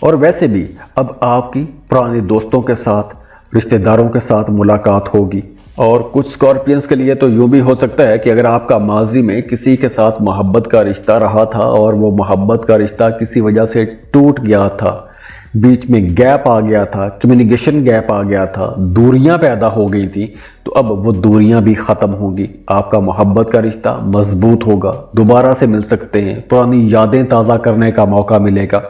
और वैसे भी अब आपकी पुराने दोस्तों के साथ, रिश्तेदारों के साथ मुलाकात होगी। और कुछ स्कॉर्पियंस के लिए तो यूं भी हो सकता है कि अगर आपका माजी में किसी के साथ मोहब्बत का रिश्ता रहा था और वो मोहब्बत का रिश्ता किसी वजह से टूट गया था, बीच में गैप आ गया था, कम्युनिकेशन गैप आ गया था, दूरियां पैदा हो गई थी, तो अब वो दूरियां भी ख़त्म होंगी, आपका मोहब्बत का रिश्ता मजबूत होगा, दोबारा से मिल सकते हैं, पुरानी यादें ताज़ा करने का मौका मिलेगा।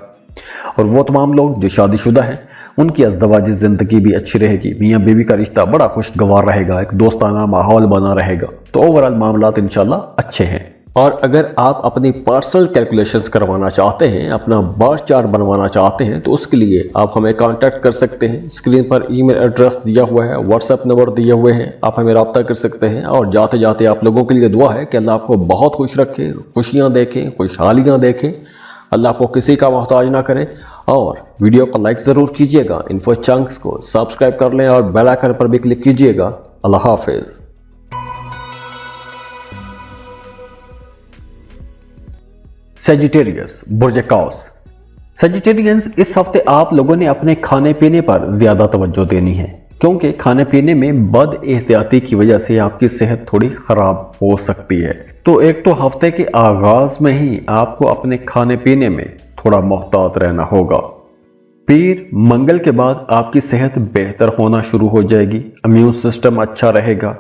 और वो तमाम लोग जो शादीशुदा हैं, उनकी अज़दवाजी ज़िंदगी भी अच्छी रहेगी, मियाँ बीवी का रिश्ता बड़ा खुशगवार रहेगा, एक दोस्ताना माहौल बना रहेगा। तो ओवरऑल मामलात इंशाल्लाह अच्छे हैं। और अगर आप अपनी पर्सनल कैलकुलेशंस करवाना चाहते हैं, अपना बर्थ चार्ट बनवाना चाहते हैं, तो उसके लिए आप हमें कांटेक्ट कर सकते हैं। स्क्रीन पर ईमेल एड्रेस दिया हुआ है, व्हाट्सएप नंबर दिए हुए हैं, आप हमें रब्ता कर सकते हैं। और जाते जाते आप लोगों के लिए दुआ है कि अल्लाह आपको बहुत खुश रखे, खुशियाँ देखें, खुशहालियाँ देखें, अल्लाह आपको किसी का मोहताज ना करे। और वीडियो को लाइक ज़रूर कीजिएगा, इन्फो चंक्स को सब्सक्राइब कर लें और बेल आइकन पर भी क्लिक कीजिएगा। अल्लाह हाफिज़। सेजिटेरियस बुर्ज कौस। सेजिटेरियंस, इस हफ्ते आप लोगों ने अपने खाने पीने पर ज्यादा तवज्जो देनी है, क्योंकि खाने पीने में बद एहतियाती की वजह से आपकी सेहत थोड़ी खराब हो सकती है। तो एक तो हफ्ते के आगाज में ही आपको अपने खाने पीने में थोड़ा मोहतात रहना होगा। पीर मंगल के बाद आपकी सेहत बेहतर होना शुरू हो जाएगी, इम्यून सिस्टम अच्छा रहेगा,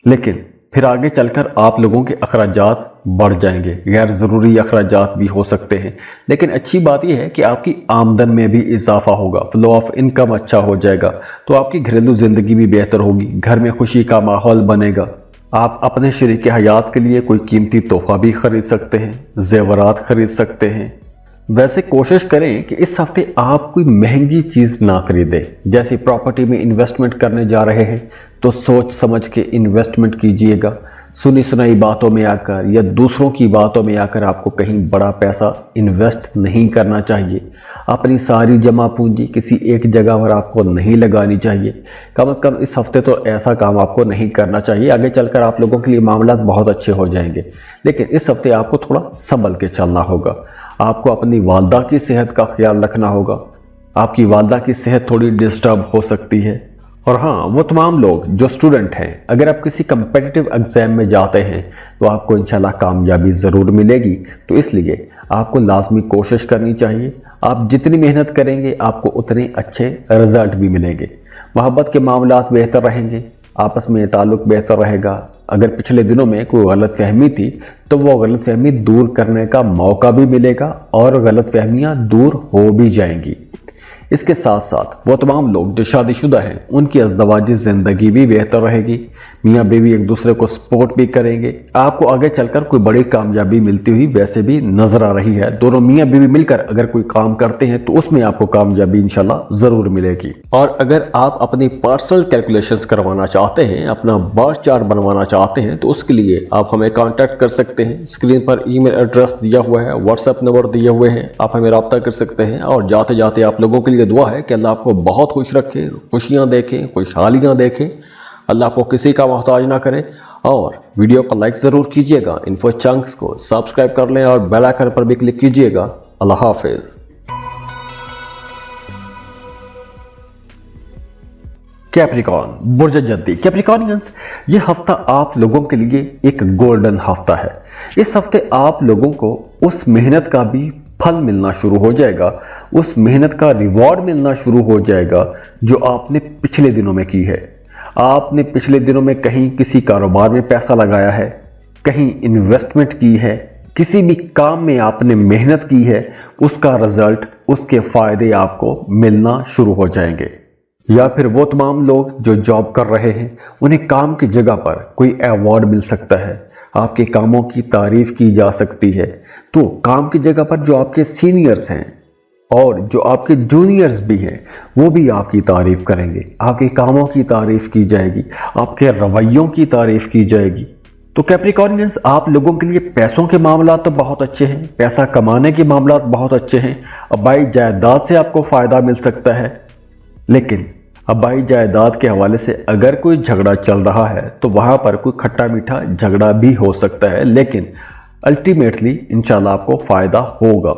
लेकिन फिर आगे चलकर आप लोगों के अखराजात बढ़ जाएंगे, गैर ज़रूरी अखराजात भी हो सकते हैं। लेकिन अच्छी बात यह है कि आपकी आमदन में भी इजाफा होगा, फ्लो ऑफ इनकम अच्छा हो जाएगा, तो आपकी घरेलू ज़िंदगी भी बेहतर होगी, घर में खुशी का माहौल बनेगा। आप अपने शरीक हयात के लिए कोई कीमती तोहफा भी खरीद सकते हैं, जेवरात खरीद सकते हैं। वैसे कोशिश करें कि इस हफ्ते आप कोई महंगी चीज़ ना खरीदें। जैसे प्रॉपर्टी में इन्वेस्टमेंट करने जा रहे हैं तो सोच समझ के इन्वेस्टमेंट कीजिएगा। सुनी सुनाई बातों में आकर या दूसरों की बातों में आकर आपको कहीं बड़ा पैसा इन्वेस्ट नहीं करना चाहिए। अपनी सारी जमा पूंजी किसी एक जगह पर आपको नहीं लगानी चाहिए। कम से कम इस हफ्ते तो ऐसा काम आपको नहीं करना चाहिए। आगे चलकर आप लोगों के लिए मामला बहुत अच्छे हो जाएंगे, लेकिन इस हफ्ते आपको थोड़ा संभल के चलना होगा। आपको अपनी वालदा की सेहत का ख्याल रखना होगा। आपकी वालदा की सेहत थोड़ी डिस्टर्ब हो सकती है। और हाँ, वो तमाम लोग जो स्टूडेंट हैं, अगर आप किसी कंपेटिटिव एग्जाम में जाते हैं तो आपको इंशाल्लाह कामयाबी ज़रूर मिलेगी। तो इसलिए आपको लाजमी कोशिश करनी चाहिए। आप जितनी मेहनत करेंगे आपको उतने अच्छे रिजल्ट भी मिलेंगे। मोहब्बत के मामलात बेहतर रहेंगे, आपस में ताल्लुक बेहतर रहेगा। अगर पिछले दिनों में कोई गलत फहमी थी तो वो गलत फहमी दूर करने का मौका भी मिलेगा और गलत फहमियाँ दूर हो भी जाएंगी। इसके साथ साथ वो तमाम लोग जो शादीशुदा हैं उनकी अज़दवाजी ज़िंदगी भी बेहतर रहेगी। मियाँ बीवी एक दूसरे को सपोर्ट भी करेंगे। आपको आगे चलकर कोई बड़ी कामयाबी मिलती हुई वैसे भी नजर आ रही है। दोनों मियाँ बीवी मिलकर अगर कोई काम करते हैं तो उसमें आपको कामयाबी इंशाल्लाह ज़रूर मिलेगी। और अगर आप अपनी पर्सनल कैलकुलेशंस करवाना चाहते हैं, अपना बर्थ चार्ट बनवाना चाहते हैं, तो उसके लिए आप हमें कॉन्टैक्ट कर सकते हैं। स्क्रीन पर ईमेल एड्रेस दिया हुआ है, व्हाट्सएप नंबर दिए हुए हैं, आप हमें रब्ता कर सकते हैं। और जाते जाते आप लोगों के लिए दुआ है कि अल्लाह आपको बहुत खुश रखे, खुशियां देखें, खुशहालियां देखें, अल्लाह आपको किसी का मोहताज ना करे। और वीडियो को लाइक ज़रूर कीजिएगा, इन्फो चंक्स को सब्सक्राइब कर लें और बेल आइकन पर भी क्लिक कीजिएगा। अल्लाह हाफिज़। कैप्रिकॉर्न, बुर्ज जद्दी। कैप्रिकॉर्नियंस, ये हफ्ता आप लोगों के लिए एक गोल्डन हफ्ता है। इस हफ्ते आप लोगों को उस मेहनत का भी फल मिलना शुरू हो जाएगा, उस मेहनत का रिवॉर्ड मिलना शुरू हो जाएगा जो आपने पिछले दिनों में की है। आपने पिछले दिनों में कहीं किसी कारोबार में पैसा लगाया है, कहीं इन्वेस्टमेंट की है, किसी भी काम में आपने मेहनत की है, उसका रिजल्ट, उसके फायदे आपको मिलना शुरू हो जाएंगे। या फिर वो तमाम लोग जो जॉब कर रहे हैं उन्हें काम की जगह पर कोई अवार्ड मिल सकता है, आपके कामों की तारीफ की जा सकती है। तो काम की जगह पर जो आपके सीनियर्स हैं और जो आपके जूनियर्स भी हैं वो भी आपकी तारीफ करेंगे, आपके कामों की तारीफ की जाएगी, आपके रवैयों की तारीफ की जाएगी। तो कैप्रिकॉर्नियंस, आप लोगों के लिए पैसों के मामला तो बहुत अच्छे हैं, पैसा कमाने के मामला बहुत अच्छे हैं। आबाई जायदाद से आपको फायदा मिल सकता है, लेकिन आबाई जायदाद के हवाले से अगर कोई झगड़ा चल रहा है तो वहां पर कोई खट्टा मीठा झगड़ा भी हो सकता है, लेकिन अल्टीमेटली इंशाल्लाह आपको फायदा होगा।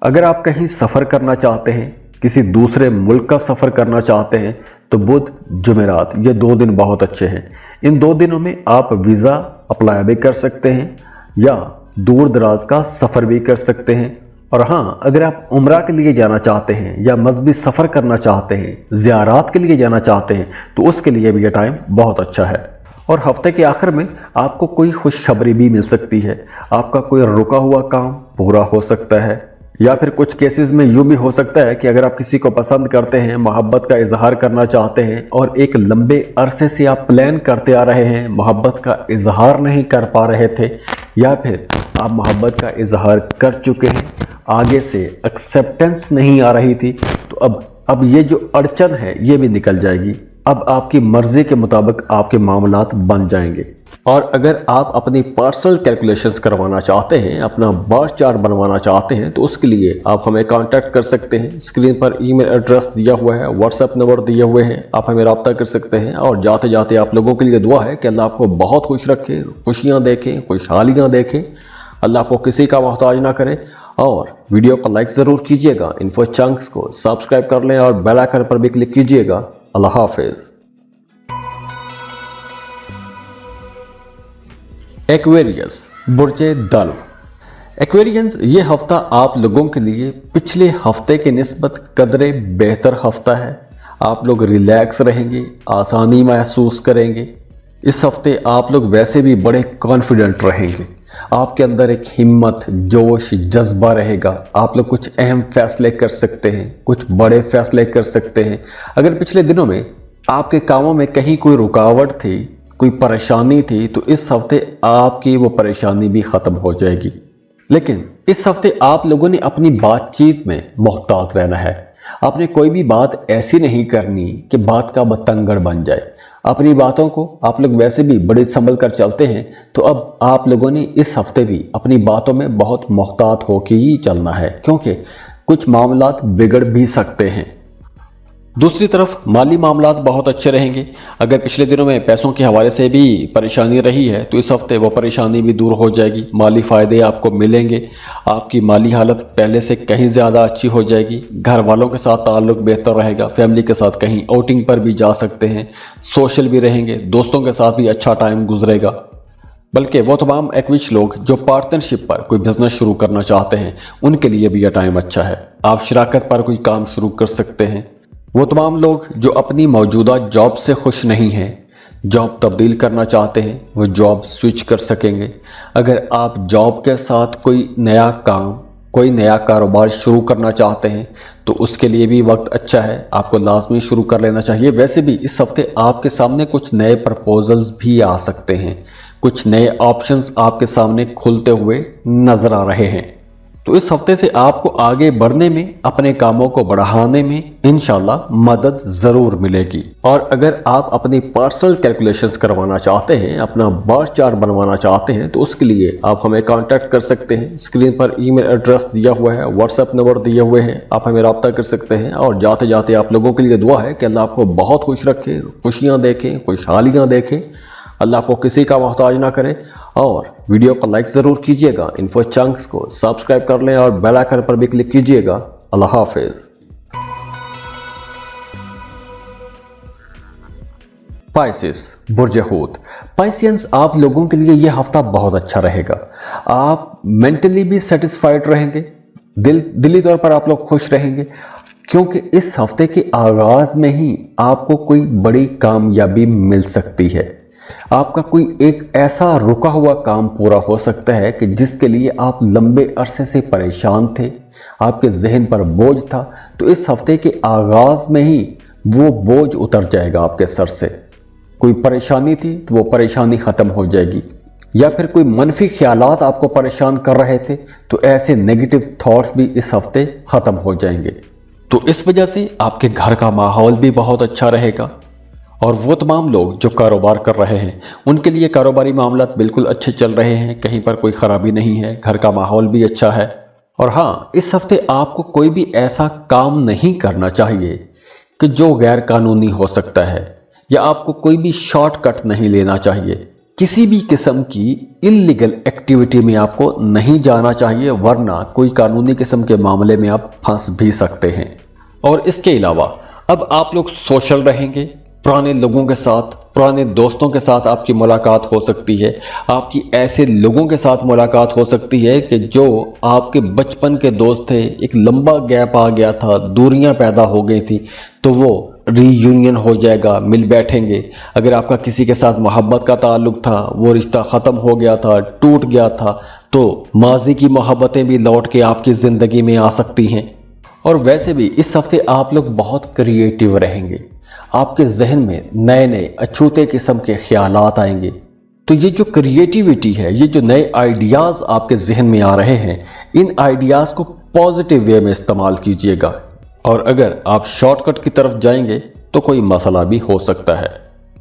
अगर आप कहीं सफर करना चाहते हैं, किसी दूसरे मुल्क का सफर करना चाहते हैं, तो बुध जुमेरात ये 2 दिन बहुत अच्छे हैं। इन 2 दिनों में आप वीजा अप्लाई भी कर सकते हैं या दूर दराज का सफर भी कर सकते हैं। और हाँ, अगर आप उम्रा के लिए जाना चाहते हैं या मजहबी सफर करना चाहते हैं, ज़ियारात के लिए जाना चाहते हैं, तो उसके लिए भी यह टाइम बहुत अच्छा है। और हफ्ते के आखिर में आपको कोई खुशखबरी भी मिल सकती है, आपका कोई रुका हुआ काम पूरा हो सकता है। या फिर कुछ केसेस में यूं भी हो सकता है कि अगर आप किसी को पसंद करते हैं, मोहब्बत का इजहार करना चाहते हैं और एक लंबे अरसे से आप प्लान करते आ रहे हैं, मोहब्बत का इजहार नहीं कर पा रहे थे, या फिर आप मोहब्बत का इजहार कर चुके हैं, आगे से एक्सेप्टेंस नहीं आ रही थी, तो अब ये जो अड़चन है ये भी निकल जाएगी। अब आपकी मर्जी के मुताबिक आपके मामलात बन जाएंगे। और अगर आप अपनी पर्सनल कैलकुलेशंस करवाना चाहते हैं, अपना बर्थ चार्ट बनवाना चाहते हैं, तो उसके लिए आप हमें कांटेक्ट कर सकते हैं। स्क्रीन पर ईमेल एड्रेस दिया हुआ है, व्हाट्सएप नंबर दिए हुए हैं, आप हमें रब्ता कर सकते हैं। और जाते जाते आप लोगों के लिए दुआ है कि अल्लाह आपको बहुत खुश रखे, खुशियाँ देखें, खुशहालियाँ देखें, अल्लाह आपको किसी का मोहताज ना करे। और वीडियो को लाइक ज़रूर कीजिएगा, इन्फो चंक्स को सब्सक्राइब कर लें और बेल आइकन पर भी क्लिक कीजिएगा। अल्लाह हाफिज़। एक्वेरियस, बुर्जे दल। एक्वेरियंस, ये हफ्ता आप लोगों के लिए पिछले हफ्ते के निस्बत कदरे बेहतर हफ्ता है। आप लोग रिलैक्स रहेंगे, आसानी महसूस करेंगे। इस हफ्ते आप लोग वैसे भी बड़े कॉन्फिडेंट रहेंगे, आपके अंदर एक हिम्मत, जोश, जज्बा रहेगा। आप लोग कुछ अहम फैसले कर सकते हैं, कुछ बड़े फैसले कर सकते हैं। अगर पिछले दिनों में आपके कामों में कहीं कोई रुकावट थी, कोई परेशानी थी, तो इस हफ्ते आपकी वो परेशानी भी खत्म हो जाएगी। लेकिन इस हफ्ते आप लोगों ने अपनी बातचीत में मोहतात रहना है। आपने कोई भी बात ऐसी नहीं करनी कि बात का बतंगड़ बन जाए। अपनी बातों को आप लोग वैसे भी बड़े संभल कर चलते हैं, तो अब आप लोगों ने इस हफ्ते भी अपनी बातों में बहुत मोहतात होकर ही चलना है, क्योंकि कुछ मामलात बिगड़ भी सकते हैं। दूसरी तरफ माली मामलात बहुत अच्छे रहेंगे। अगर पिछले दिनों में पैसों के हवाले से भी परेशानी रही है, तो इस हफ्ते वो परेशानी भी दूर हो जाएगी, माली फ़ायदे आपको मिलेंगे। आपकी माली हालत पहले से कहीं ज़्यादा अच्छी हो जाएगी। घर वालों के साथ ताल्लुक़ बेहतर रहेगा, फैमिली के साथ कहीं आउटिंग पर भी जा सकते हैं, सोशल भी रहेंगे, दोस्तों के साथ भी अच्छा टाइम गुजरेगा। बल्कि वो तमाम एक्विच लोग जो पार्टनरशिप पर कोई बिजनेस शुरू करना चाहते हैं, उनके लिए भी यह टाइम अच्छा है। आप शराकत पर कोई काम शुरू कर सकते हैं। वो तमाम लोग जो अपनी मौजूदा जॉब से खुश नहीं हैं, जॉब तब्दील करना चाहते हैं, वो जॉब स्विच कर सकेंगे। अगर आप जॉब के साथ कोई नया काम, कोई नया कारोबार शुरू करना चाहते हैं तो उसके लिए भी वक्त अच्छा है, आपको लाजमी शुरू कर लेना चाहिए। वैसे भी इस हफ्ते आपके सामने कुछ नए प्रपोजल्स भी आ सकते हैं, कुछ नए ऑप्शंस आपके सामने खुलते हुए नजर आ रहे हैं। तो इस हफ्ते से आपको आगे बढ़ने में, अपने कामों को बढ़ाने में इंशाल्लाह मदद जरूर मिलेगी। और अगर आप अपनी पर्सनल कैलकुलेशंस करवाना चाहते हैं, अपना बर्थ चार्ट बनवाना चाहते हैं तो उसके लिए आप हमें कांटेक्ट कर सकते हैं। स्क्रीन पर ईमेल एड्रेस दिया हुआ है, व्हाट्सएप नंबर दिए हुए हैं, आप हमें रब्ता कर सकते हैं। और जाते जाते आप लोगों के लिए दुआ है कि अल्लाह आपको बहुत खुश रखे, खुशियाँ देखें, खुशहालियाँ देखें, अल्लाह आपको किसी का मोहताज ना करे। और वीडियो को लाइक ज़रूर कीजिएगा, इन्फो चंक्स को सब्सक्राइब कर लें और बेल आइकन पर भी क्लिक कीजिएगा। अल्लाह हाफिज। पाइसेस, बुर्ज हूत। पाइसियंस, आप लोगों के लिए यह हफ्ता बहुत अच्छा रहेगा। आप मेंटली भी सेटिस्फाइड रहेंगे, दिली तौर पर आप लोग खुश रहेंगे, क्योंकि इस हफ्ते के आगाज में ही आपको कोई बड़ी कामयाबी मिल सकती है। आपका कोई एक ऐसा रुका हुआ काम पूरा हो सकता है कि जिसके लिए आप लंबे अरसे से परेशान थे, आपके जहन पर बोझ था, तो इस हफ्ते के आगाज में ही वो बोझ उतर जाएगा आपके सर से। कोई परेशानी थी तो वो परेशानी खत्म हो जाएगी, या फिर कोई मनफी ख्यालात आपको परेशान कर रहे थे तो ऐसे नेगेटिव थॉट्स भी इस हफ्ते खत्म हो जाएंगे। तो इस वजह से आपके घर का माहौल भी बहुत अच्छा रहेगा। और वो तमाम लोग जो कारोबार कर रहे हैं उनके लिए कारोबारी मामलात बिल्कुल अच्छे चल रहे हैं, कहीं पर कोई खराबी नहीं है, घर का माहौल भी अच्छा है। और हाँ, इस हफ्ते आपको कोई भी ऐसा काम नहीं करना चाहिए कि जो गैर कानूनी हो सकता है, या आपको कोई भी शॉर्टकट नहीं लेना चाहिए। किसी भी किस्म की इल्लीगल एक्टिविटी में आपको नहीं जाना चाहिए, वरना कोई कानूनी किस्म के मामले में आप फंस भी सकते हैं। और इसके अलावा अब आप लोग सोशल रहेंगे, पुराने लोगों के साथ, पुराने दोस्तों के साथ आपकी मुलाकात हो सकती है। आपकी ऐसे लोगों के साथ मुलाकात हो सकती है कि जो आपके बचपन के दोस्त थे, एक लंबा गैप आ गया था, दूरियां पैदा हो गई थी, तो वो रीयूनियन हो जाएगा, मिल बैठेंगे। अगर आपका किसी के साथ मोहब्बत का ताल्लुक था, वो रिश्ता ख़त्म हो गया था, टूट गया था, तो माजी की मोहब्बतें भी लौट के आपकी ज़िंदगी में आ सकती हैं। और वैसे भी इस हफ्ते आप लोग बहुत क्रिएटिव रहेंगे, आपके जहन में नए नए अछूते किस्म के ख्यालात आएंगे। तो ये जो क्रिएटिविटी है, ये जो नए आइडियाज़ आपके जहन में आ रहे हैं, इन आइडियाज़ को पॉजिटिव वे में इस्तेमाल कीजिएगा। और अगर आप शॉर्टकट की तरफ जाएंगे तो कोई मसला भी हो सकता है।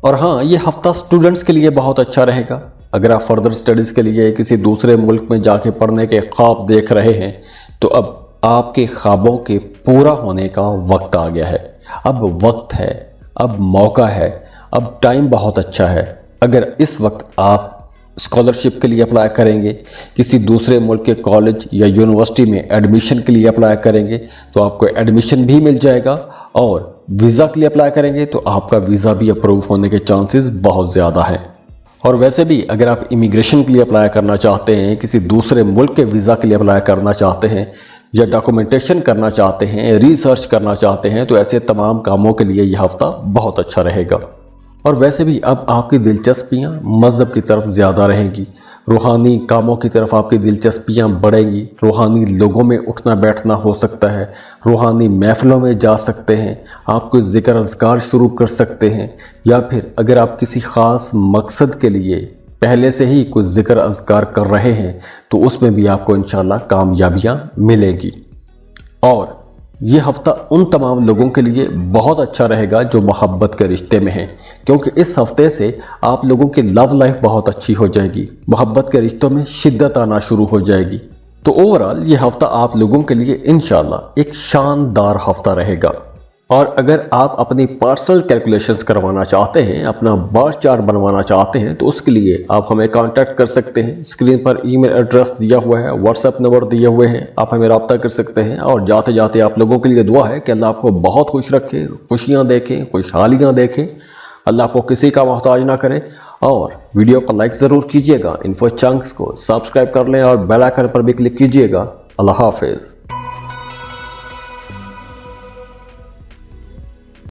और हाँ, ये हफ्ता स्टूडेंट्स के लिए बहुत अच्छा रहेगा। अगर आप फर्दर स्टडीज़ के लिए किसी दूसरे मुल्क में जाके पढ़ने के ख्वाब देख रहे हैं तो अब आपके ख्वाबों के पूरा होने का वक्त आ गया है। अब वक्त है, अब मौका है, अब टाइम बहुत अच्छा है। अगर इस वक्त आप स्कॉलरशिप के लिए अप्लाई करेंगे, किसी दूसरे मुल्क के कॉलेज या यूनिवर्सिटी में एडमिशन के लिए अप्लाई करेंगे तो आपको एडमिशन भी मिल जाएगा, और वीज़ा के लिए अप्लाई करेंगे तो आपका वीज़ा भी अप्रूव होने के चांसेस बहुत ज़्यादा हैं। और वैसे भी अगर आप इमिग्रेशन के लिए अप्लाई करना चाहते हैं, किसी दूसरे मुल्क के वीज़ा के लिए अप्लाई करना चाहते हैं, या डॉक्यूमेंटेशन करना चाहते हैं, रिसर्च करना चाहते हैं, तो ऐसे तमाम कामों के लिए यह हफ्ता बहुत अच्छा रहेगा। और वैसे भी अब आपकी दिलचस्पियां मज़हब की तरफ ज़्यादा रहेंगी, रूहानी कामों की तरफ आपकी दिलचस्पियां बढ़ेंगी, रूहानी लोगों में उठना बैठना हो सकता है, रूहानी महफिलों में जा सकते हैं, आप कोई ज़िक्र अज़कार शुरू कर सकते हैं, या फिर अगर आप किसी ख़ास मकसद के लिए पहले से ही कुछ ज़िक्र अज़कार कर रहे हैं तो उसमें भी आपको इंशाल्लाह कामयाबियां मिलेगी। और ये हफ्ता उन तमाम लोगों के लिए बहुत अच्छा रहेगा जो मोहब्बत के रिश्ते में हैं, क्योंकि इस हफ्ते से आप लोगों की लव लाइफ बहुत अच्छी हो जाएगी, मोहब्बत के रिश्तों में शिद्दत आना शुरू हो जाएगी। तो ओवरऑल ये हफ्ता आप लोगों के लिए इंशाल्लाह एक शानदार हफ्ता रहेगा। और अगर आप अपनी पर्सनल कैलकुलेशंस करवाना चाहते हैं, अपना बर्थ चार्ट बनवाना चाहते हैं तो उसके लिए आप हमें कांटेक्ट कर सकते हैं। स्क्रीन पर ईमेल एड्रेस दिया हुआ है, व्हाट्सएप नंबर दिए हुए हैं, आप हमें रब्ता कर सकते हैं। और जाते जाते आप लोगों के लिए दुआ है कि अल्लाह आपको बहुत खुश रखे, खुशियाँ देखें, खुशहालियाँ देखें, अल्लाह आपको किसी का मोहताज ना करे। और वीडियो को लाइक ज़रूर कीजिएगा, इन्फो चंक्स को सब्सक्राइब कर लें और बेल आइकन पर भी क्लिक कीजिएगा। अल्लाह हाफिज़।